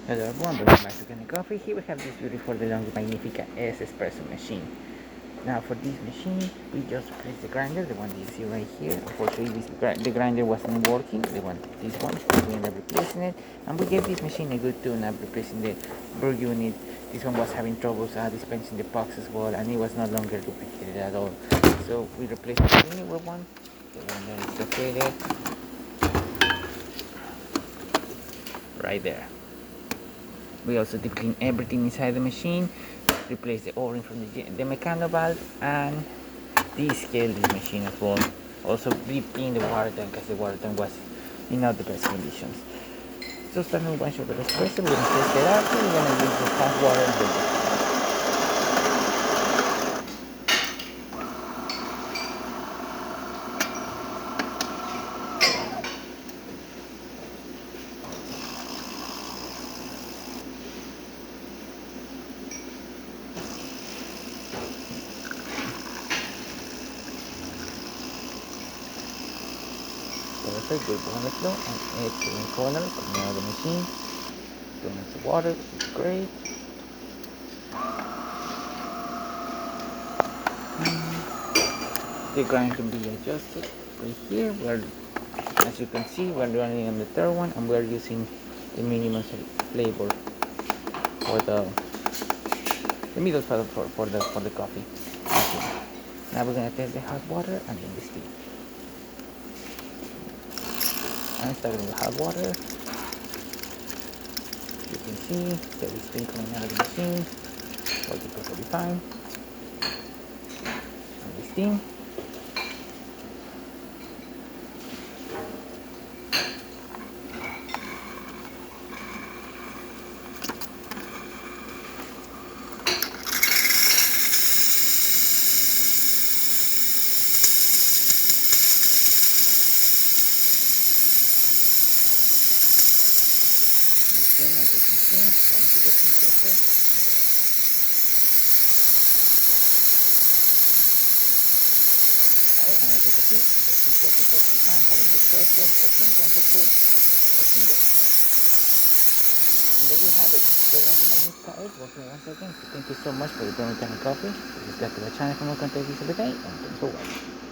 Hello everyone, welcome back to Kanen Coffee. Here we have this beautiful DeLonghi Magnifica S espresso machine. Now for this machine, we just replaced the grinder, the one that you see right here. Unfortunately, the grinder wasn't working, this one, we ended up replacing it. And we gave this machine a good tune-up, replacing the burr unit. This one was having troubles dispensing the pucks as well, and it was no longer lubricated at all. So we replaced the newer one, the one that is located right there. We also deep clean everything inside the machine, replace the o-ring from the mechano valve, and descale this machine as well. Also deep clean the water tank, because the water tank was in not the best conditions. So start with one shot of espresso. We're gonna test it out. We're gonna use the hot water and the perfect, good water flow, and it's in the corner coming out of the machine. Going into water, which is great. The grind can be adjusted right here. As you can see, we're running on the third one, and we're using the minimum flavor for the middle for the coffee. Okay. Now we're gonna test the hot water and then the steam. I'm starting with hot water. You can see there is steam coming out of the machine. Working perfectly fine. And the steam. As you can see, trying to get temperature. Alright, and as you can see, it's working perfectly fine, having good pressure, excellent temperature, excellent good hot. And there you have it. The DeLonghi Magnifica is working once again. So thank you so much for the Kanen Coffee. Subscribe to the channel for more content every day, and thanks for watching.